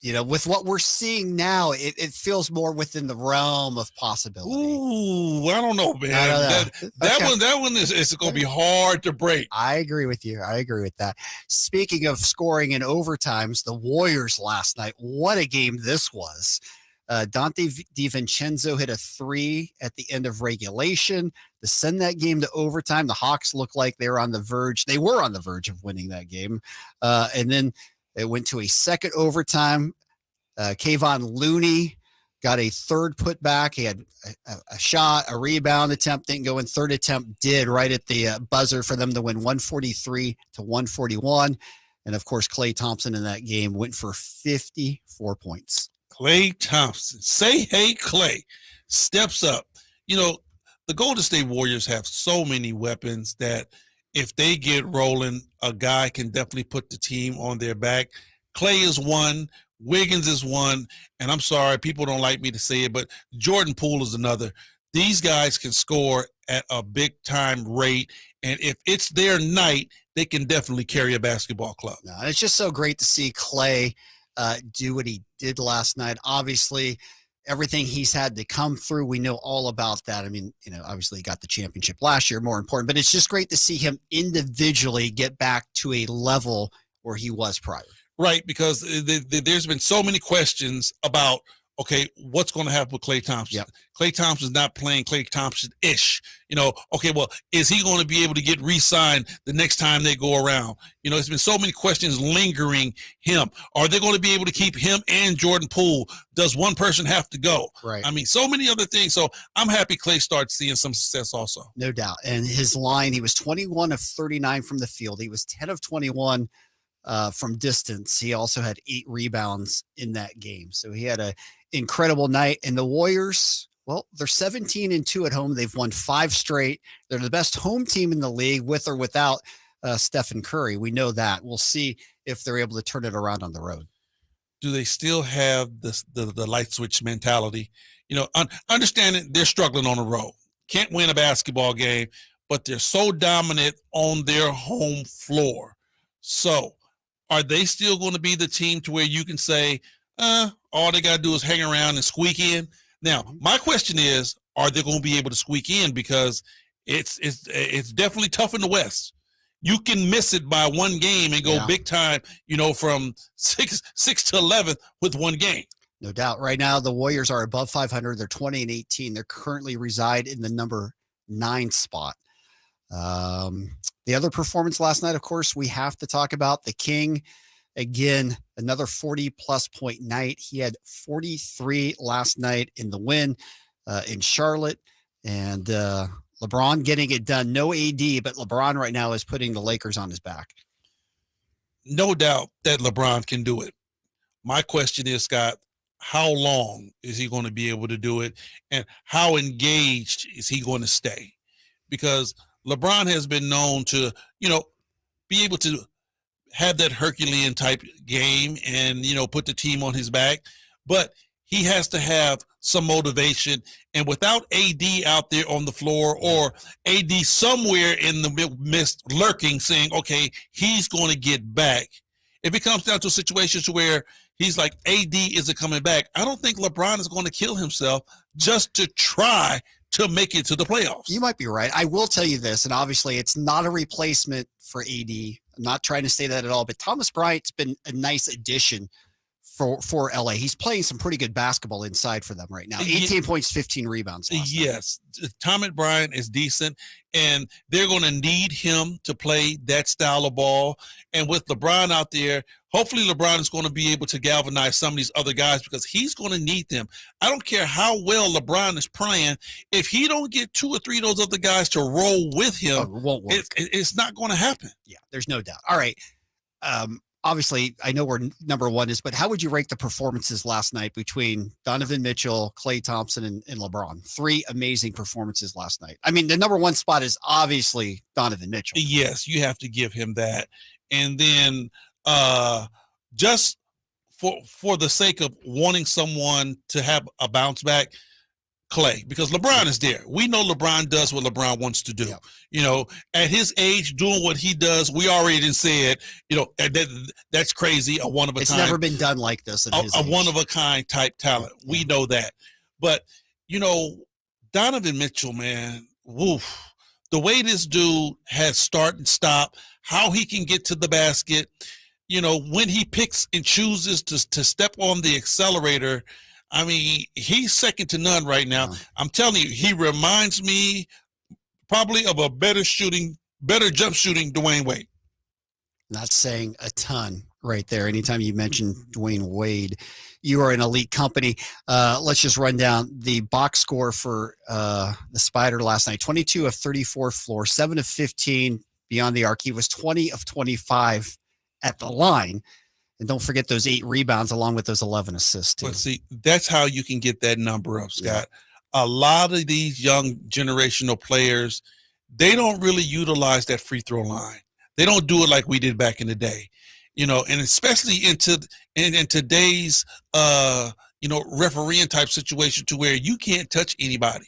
you know, with what we're seeing now, it feels more within the realm of possibility. Ooh, I don't know, man. That one is going to be hard to break. I agree with you. I agree with that. Speaking of scoring in overtimes, the Warriors last night, what a game this was. Dante DiVincenzo hit a 3 at the end of regulation to send that game to overtime. The Hawks looked like they were on the verge. They were on the verge of winning that game. And then it went to a second overtime. Kayvon Looney got a third putback. He had a shot, a rebound attempt, didn't go in. Third attempt did right at the buzzer for them to win 143-141. And, of course, Klay Thompson in that game went for 54 points. Klay Thompson. Say hey, Klay. Steps up. You know, the Golden State Warriors have so many weapons that if they get rolling, a guy can definitely put the team on their back. Klay is one. Wiggins is one. And I'm sorry, people don't like me to say it, but Jordan Poole is another. These guys can score at a big-time rate. And if it's their night, they can definitely carry a basketball club. No, and it's just so great to see Klay do what he did last night. Obviously, everything he's had to come through, we know all about that. I mean, you know, obviously he got the championship last year, more important, but it's just great to see him individually get back to a level where he was prior. Right, because there's been so many questions about, okay, what's going to happen with Klay Thompson? Yep. Klay Thompson's not playing Klay Thompson-ish. You know, okay, well, is he going to be able to get re-signed the next time they go around? You know, there's been so many questions lingering him. Are they going to be able to keep him and Jordan Poole? Does one person have to go? Right. I mean, so many other things. So I'm happy Klay starts seeing some success also. No doubt. And his line, he was 21 of 39 from the field. He was 10 of 21 from distance. He also had 8 rebounds in that game. So he had an incredible night. And the Warriors, well, they're 17-2 at home. They've won 5 straight. They're the best home team in the league with or without Stephen Curry. We know that. We'll see if they're able to turn it around on the road. Do they still have the light switch mentality? You know, understanding they're struggling on the road. Can't win a basketball game, but they're so dominant on their home floor. So are they still going to be the team to where you can say, all they got to do is hang around and squeak in? Now, my question is, are they going to be able to squeak in? Because it's definitely tough in the West. You can miss it by one game and go big time, you know, from 6 to 11 with one game. No doubt. Right now, the Warriors are above 500. They're 20-18. They're currently reside in the number 9 spot. The other performance last night, of course, we have to talk about the King. Again, another 40-plus point night. He had 43 last night in the win in Charlotte. And LeBron getting it done. No AD, but LeBron right now is putting the Lakers on his back. No doubt that LeBron can do it. My question is, Scott, how long is he going to be able to do it? And how engaged is he going to stay? Because LeBron has been known to, you know, be able to have that Herculean type game and, you know, put the team on his back. But he has to have some motivation. And without AD out there on the floor or AD somewhere in the midst lurking saying, okay, he's going to get back. If it comes down to a situation where he's like, AD isn't coming back. I don't think LeBron is going to kill himself just to try to make it to the playoffs. You might be right. I will tell you this, and obviously it's not a replacement for AD. I'm not trying to say that at all, but Thomas Bryant's been a nice addition for LA. He's playing some pretty good basketball inside for them right now. 18 points, 15 rebounds. Yes. Thomas Bryant is decent, and they're going to need him to play that style of ball. And with LeBron out there, hopefully LeBron is going to be able to galvanize some of these other guys because he's going to need them. I don't care how well LeBron is playing. If he don't get 2 or 3 of those other guys to roll with him, it won't work. It's not going to happen. Yeah, there's no doubt. All right. Obviously, I know where number one is, but how would you rank the performances last night between Donovan Mitchell, Klay Thompson, and LeBron? 3 amazing performances last night. I mean, the number one spot is obviously Donovan Mitchell. Yes, you have to give him that. And then just for the sake of wanting someone to have a bounce back, Klay, because LeBron is there. We know LeBron does what LeBron wants to do. Yep. You know, at his age, doing what he does, we already done said, you know, that's crazy. A one of a kind. It's never been done like this. A one of a kind type talent. Yeah. We know that. But, you know, Donovan Mitchell, man, woof. The way this dude has start and stop, how he can get to the basket, you know, when he picks and chooses to step on the accelerator, I mean, he's second to none right now. Yeah. I'm telling you, he reminds me probably of a better jump shooting Dwayne Wade. Not saying a ton right there. Anytime you mention Dwayne Wade, you are an elite company. Let's just run down the box score for the Spider last night. 22 of 34 floor, 7 of 15 beyond the arc. He was 20 of 25 at the line. And don't forget those 8 rebounds along with those 11 assists too. But see, that's how you can get that number up, Scott. Yeah. A lot of these young generational players, they don't really utilize that free throw line. They don't do it like we did back in the day, you know, and especially in today's, you know, refereeing type situation to where you can't touch anybody.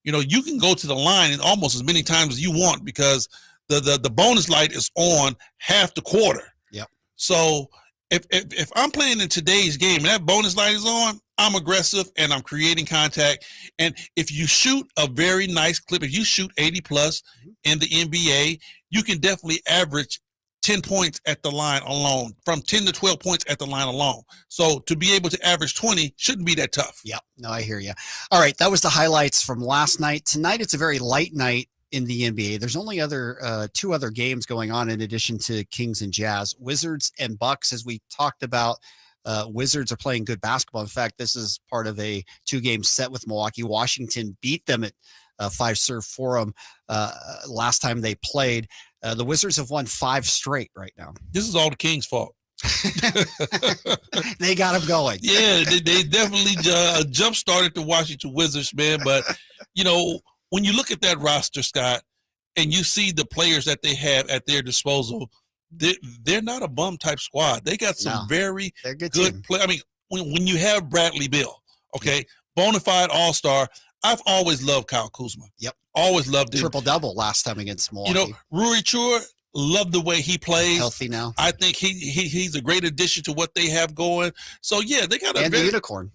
You know, you can go to the line and almost as many times as you want because the bonus light is on half the quarter. Yep. So if I'm playing in today's game and that bonus light is on, I'm aggressive and I'm creating contact. And if you shoot a very nice clip, if you shoot 80 plus in the NBA, you can definitely average 10 points at the line alone, from 10 to 12 points at the line alone. So to be able to average 20 shouldn't be that tough. Yeah, no, I hear you. All right, that was the highlights from last night. Tonight, it's a very light night in the NBA. There's only 2 other games going on in addition to Kings and Jazz. Wizards and Bucks, as we talked about, Wizards are playing good basketball. In fact, this is part of a 2-game set with Milwaukee. Washington beat them at 5-serve forum last time they played. The Wizards have won 5 straight right now. This is all the Kings' fault. They got them going. Yeah, they definitely jump-started the Washington Wizards, man. But, you know, when you look at that roster, Scott, and you see the players that they have at their disposal, they're not a bum-type squad. They got some very good play. I mean, when you have Bradley Beal, okay, bona fide all-star, I've always loved Kyle Kuzma. Yep. Always loved him. Triple-double last time against Milwaukee. You know, Rui Chua, love the way he plays. Healthy now. I think he's a great addition to what they have going. So, yeah, they got the unicorn.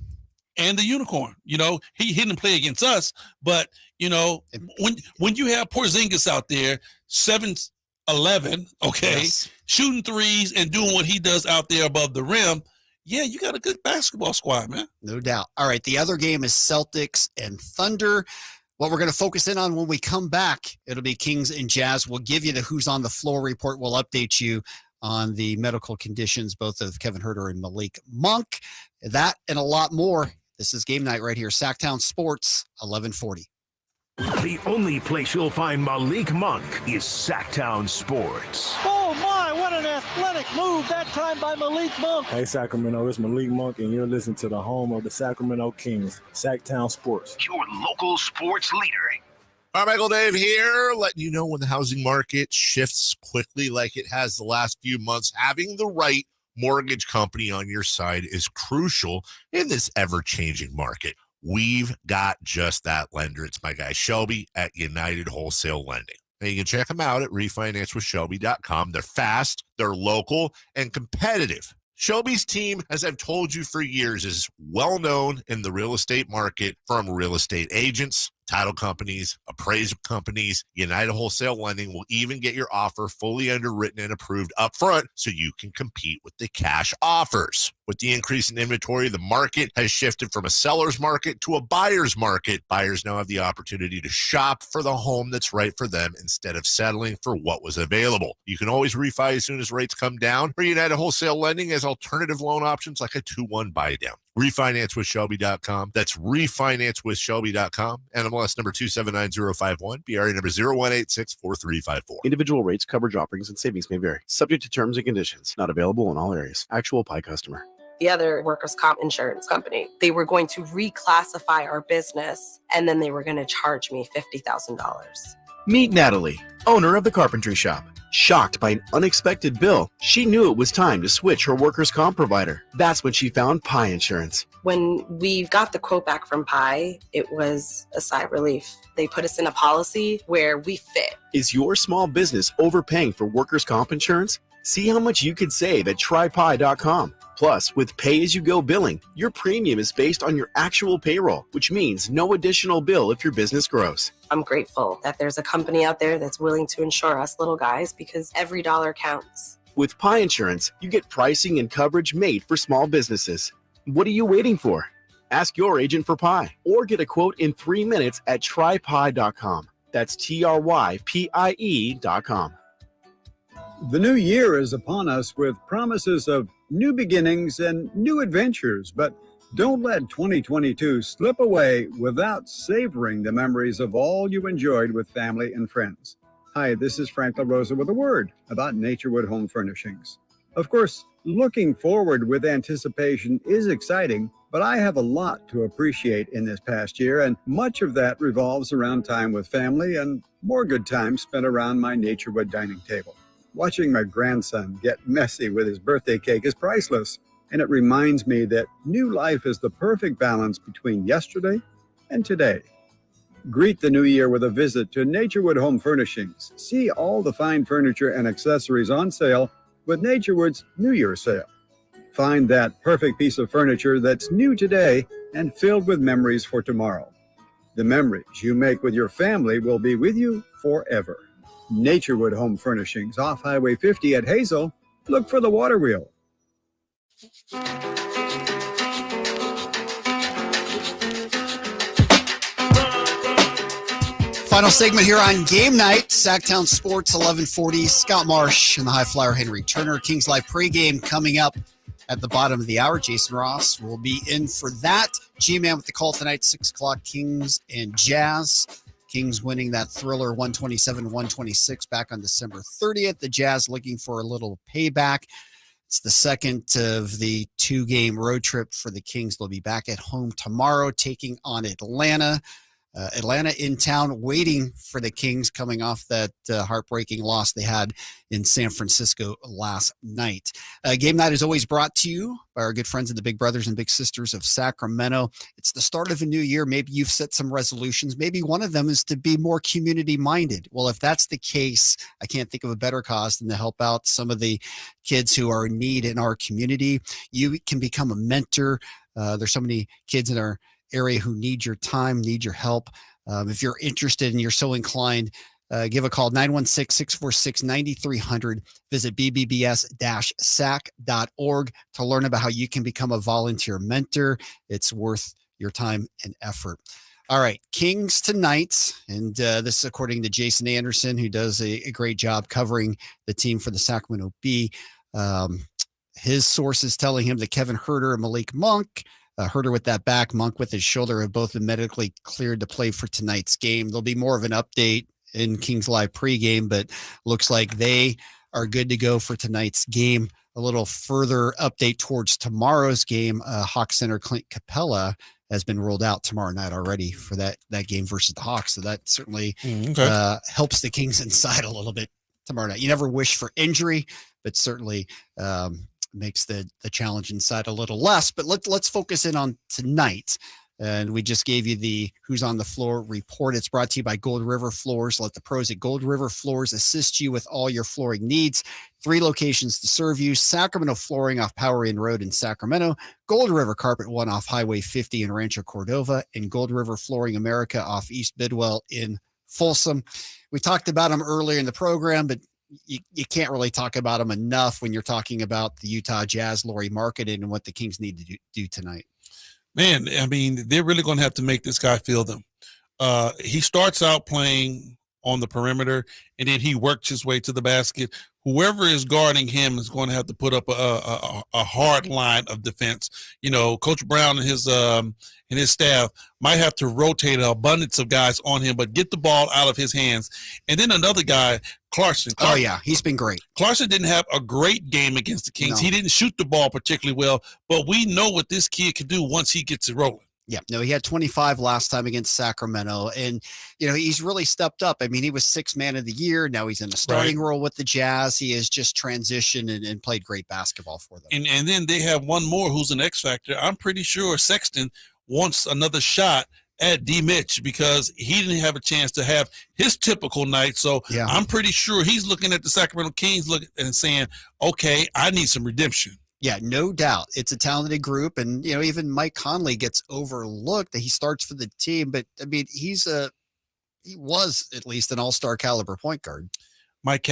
And the unicorn. You know, he didn't play against us, but, you know, when you have Porzingis out there, 7'11", okay, shooting threes and doing what he does out there above the rim, yeah, you got a good basketball squad, man. No doubt. All right, the other game is Celtics and Thunder. What we're going to focus in on when we come back, it'll be Kings and Jazz. We'll give you the Who's on the Floor report. We'll update you on the medical conditions, both of Kevin Huerter and Malik Monk. That and a lot more. This is Game Night right here, Sactown Sports, 1140. The only place you'll find Malik Monk is Sactown Sports. Oh my, what an athletic move that time by Malik Monk. Hey Sacramento, it's Malik Monk and you're listening to the home of the Sacramento Kings, Sactown Sports. Your local sports leader. All right, Michael Dave here, letting you know when the housing market shifts quickly like it has the last few months, having the right mortgage company on your side is crucial in this ever-changing market. We've got just that lender. It's my guy Shelby at United Wholesale Lending. Now you can check them out at refinancewithshelby.com. They're fast, they're local, and competitive. Shelby's team, as I've told you for years, is well known in the real estate market from real estate agents, title companies, appraisal companies. United Wholesale Lending will even get your offer fully underwritten and approved up front so you can compete with the cash offers. With the increase in inventory, the market has shifted from a seller's market to a buyer's market. Buyers now have the opportunity to shop for the home that's right for them instead of settling for what was available. You can always refi as soon as rates come down, or United Wholesale Lending has alternative loan options like a 2-1 buy down. RefinanceWithShelby.com. That's RefinanceWithShelby.com. NMLS number 279051. BRA number 01864354. Individual rates, coverage offerings, and savings may vary. Subject to terms and conditions. Not available in all areas. Actual PI customer. The other workers' comp insurance company, they were going to reclassify our business, and then they were going to charge me $50,000. Meet Natalie, owner of the carpentry shop. Shocked by an unexpected bill, she knew it was time to switch her workers' comp provider. That's when she found PI Insurance. When we got the quote back from PI, it was a sigh of relief. They put us in a policy where we fit. Is your small business overpaying for workers' comp insurance? See how much you could save at trypi.com. Plus, with pay-as-you-go billing, your premium is based on your actual payroll, which means no additional bill if your business grows. I'm grateful that there's a company out there that's willing to insure us little guys because every dollar counts. With PI Insurance, you get pricing and coverage made for small businesses. What are you waiting for? Ask your agent for PI or get a quote in 3 minutes at trypi.com. That's TRYPIE.com. The new year is upon us with promises of new beginnings and new adventures, but don't let 2022 slip away without savoring the memories of all you enjoyed with family and friends. Hi, this is Frank LaRosa with a word about Naturewood Home Furnishings. Of course, looking forward with anticipation is exciting, but I have a lot to appreciate in this past year, and much of that revolves around time with family and more good times spent around my Naturewood dining table. Watching my grandson get messy with his birthday cake is priceless, and it reminds me that new life is the perfect balance between yesterday and today. Greet the new year with a visit to Naturewood Home Furnishings. See all the fine furniture and accessories on sale with Naturewood's New Year sale. Find that perfect piece of furniture that's new today and filled with memories for tomorrow. The memories you make with your family will be with you forever. Naturewood Home Furnishings, off Highway 50 at Hazel. Look for the water wheel. Final segment here on game night. Sactown Sports 1140. Scott Marsh and the High Flyer Henry Turner. Kings Live pregame coming up at the bottom of the hour. Jason Ross will be in for that. G-Man with the call tonight, 6 o'clock, Kings and Jazz. Kings winning that thriller 127-126 back on December 30th. The Jazz looking for a little payback. It's the second of the 2-game road trip for the Kings. They'll be back at home tomorrow, taking on Atlanta. Atlanta in town, waiting for the Kings, coming off that heartbreaking loss they had in San Francisco last night. Game night is always brought to you by our good friends of the Big Brothers and Big Sisters of Sacramento. It's the start of a new year. Maybe you've set some resolutions. Maybe one of them is to be more community-minded. Well, if that's the case, I can't think of a better cause than to help out some of the kids who are in need in our community. You can become a mentor. There's so many kids in our area who need your time, need your help. If you're interested and you're so inclined, give a call, 916-646-9300. Visit bbbs-sac.org to learn about how you can become a volunteer mentor. It's worth your time and effort. All right, Kings tonight, and this is according to Jason Anderson, who does a great job covering the team for the Sacramento Bee. His sources telling him that Kevin Herter and Malik Monk, Herter with that back, Monk with his shoulder, have both been medically cleared to play for tonight's game. There'll be more of an update in Kings Live pregame, but looks like they are good to go for tonight's game. A little further update towards tomorrow's game. Hawk center Clint Capella has been ruled out tomorrow night already for that game versus the Hawks. So that certainly helps the Kings inside a little bit tomorrow night. You never wish for injury, but certainly makes the challenge inside a little less. But let's focus in on tonight. And we just gave you the Who's on the Floor report. It's brought to you by Gold River Floors. Let the pros at Gold River Floors assist you with all your flooring needs. 3 locations to serve you: Sacramento Flooring off Power Inn Road in Sacramento, Gold River Carpet One off Highway 50 in Rancho Cordova, and Gold River Flooring America off East Bidwell in Folsom. We talked about them earlier in the program, but you can't really talk about them enough when you're talking about the Utah Jazz, Lauri Markkanen, and what the Kings need to do tonight. Man, I mean, they're really going to have to make this guy feel them. He starts out playing on the perimeter, and then he works his way to the basket. Whoever is guarding him is going to have to put up a hard line of defense. You know, Coach Brown and his staff might have to rotate an abundance of guys on him, but get the ball out of his hands. And then another guy, Clarkson. Oh, yeah, he's been great. Clarkson didn't have a great game against the Kings. No. He didn't shoot the ball particularly well, but we know what this kid can do once he gets it rolling. Yeah, no, he had 25 last time against Sacramento, and, you know, he's really stepped up. I mean, he was 6th man of the year. Now he's in a starting role with the Jazz. He has just transitioned and played great basketball for them. And then they have one more who's an X factor. I'm pretty sure Sexton wants another shot at D. Mitch because he didn't have a chance to have his typical night. So yeah. I'm pretty sure he's looking at the Sacramento Kings and saying, okay, I need some redemption. Yeah, no doubt. It's a talented group. And, you know, even Mike Conley gets overlooked that he starts for the team. But, I mean, he was at least an all-star caliber point guard. Mike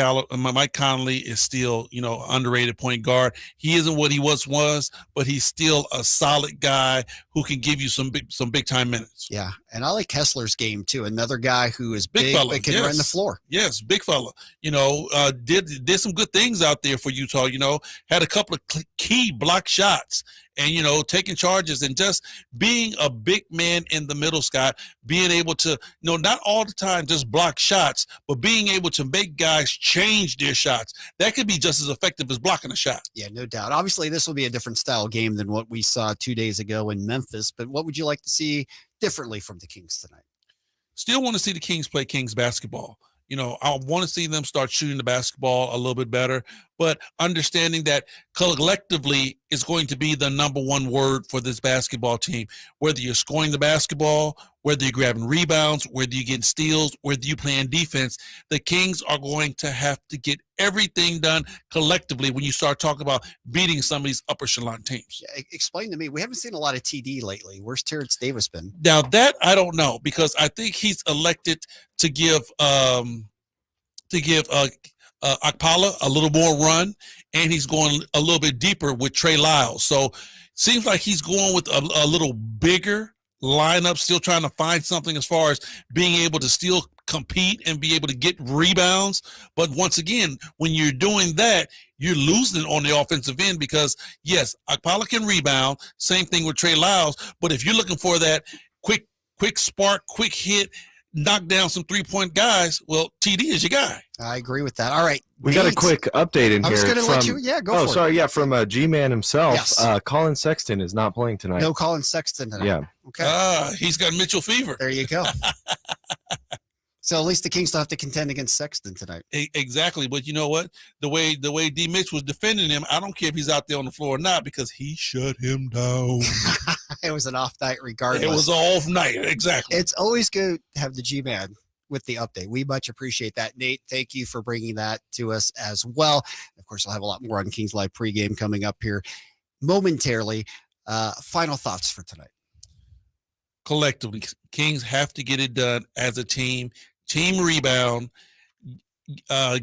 Conley is still, you know, underrated point guard. He isn't what he was, but he's still a solid guy who can give you some big time minutes. Yeah, and I like Kessler's game too. Another guy who is big fella, but can run the floor. Yes, big fella. You know, did some good things out there for Utah. You know, had a couple of key block shots. And, you know, taking charges and just being a big man in the middle, Scott, being able to, you know, not all the time just block shots, but being able to make guys change their shots. That could be just as effective as blocking a shot. Yeah, no doubt. Obviously, this will be a different style game than what we saw 2 days ago in Memphis. But what would you like to see differently from the Kings tonight? Still want to see the Kings play Kings basketball. You know, I want to see them start shooting the basketball a little bit better, but understanding that collectively is going to be the number one word for this basketball team. Whether you're scoring the basketball, whether you're grabbing rebounds, whether you're getting steals, whether you're playing defense, the Kings are going to have to get everything done collectively when you start talking about beating some of these upper echelon teams. Yeah, explain to me. We haven't seen a lot of TD lately. Where's Terrence Davis been? Now that I don't know, because I think he's elected to give Akpala a little more run, and he's going a little bit deeper with Trey Lyles. So seems like he's going with a little bigger lineup, still trying to find something as far as being able to still compete and be able to get rebounds. But once again, when you're doing that, you're losing on the offensive end because, yes, Akpala can rebound. Same thing with Trey Lyles. But if you're looking for that quick spark, quick hit, knock down some three-point guys, well, TD is your guy. I agree with that. All right. We got a quick update in here. I was going to let you, go for it. Oh, sorry, yeah, from G-Man himself. Yes. Colin Sexton is not playing tonight. No Colin Sexton tonight. Yeah. Okay. He's got Mitchell fever. There you go. So at least the Kings don't have to contend against Sexton tonight. Exactly. But you know what? The way D. Mitch was defending him, I don't care if he's out there on the floor or not because he shut him down. It was an off night regardless. It was an off night. Exactly. It's always good to have the G-Man with the update. We much appreciate that. Nate, thank you for bringing that to us as well. Of course, I'll have a lot more on Kings Live pregame coming up here momentarily. Final thoughts for tonight. Collectively, Kings have to get it done as a team. Team rebound,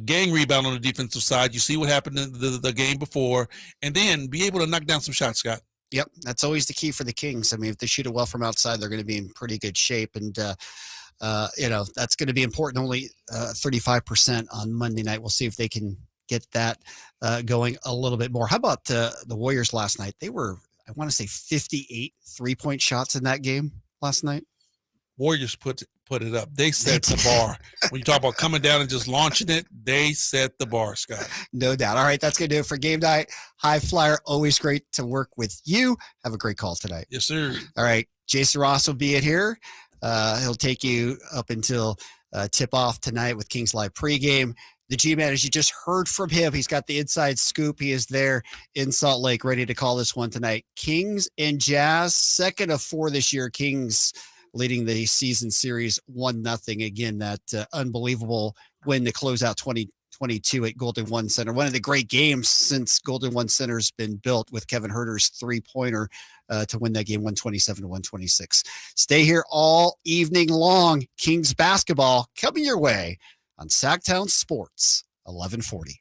gang rebound on the defensive side. You see what happened in the game before, and then be able to knock down some shots, Scott. Yep, that's always the key for the Kings. I mean, if they shoot it well from outside, they're going to be in pretty good shape. And, you know, that's going to be important. Only 35% on Monday night. We'll see if they can get that going a little bit more. How about the Warriors last night? They were, I want to say, 58 three-point shots in that game last night. Warriors put it up. They set the bar. When you talk about coming down and just launching it, they set the bar, Scott. No doubt. All right, that's going to do it for Game Night. High Flyer, always great to work with you. Have a great call tonight. Yes, sir. All right, Jason Ross will be here. He'll take you up until tip-off tonight with Kings Live pregame. The G-Man, as you just heard from him, he's got the inside scoop. He is there in Salt Lake, ready to call this one tonight. Kings and Jazz, second of 4 this year. Kings leading the season series 1-0. Again, that unbelievable win to close out 2022 at Golden One Center. One of the great games since Golden One Center's been built, with Kevin Herter's 3-pointer to win that game 127-126. Stay here all evening long. Kings basketball coming your way on Sactown Sports 1140.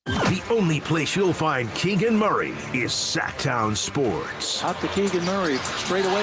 The only place you'll find Keegan Murray is Sactown Sports. Out to Keegan Murray straight away.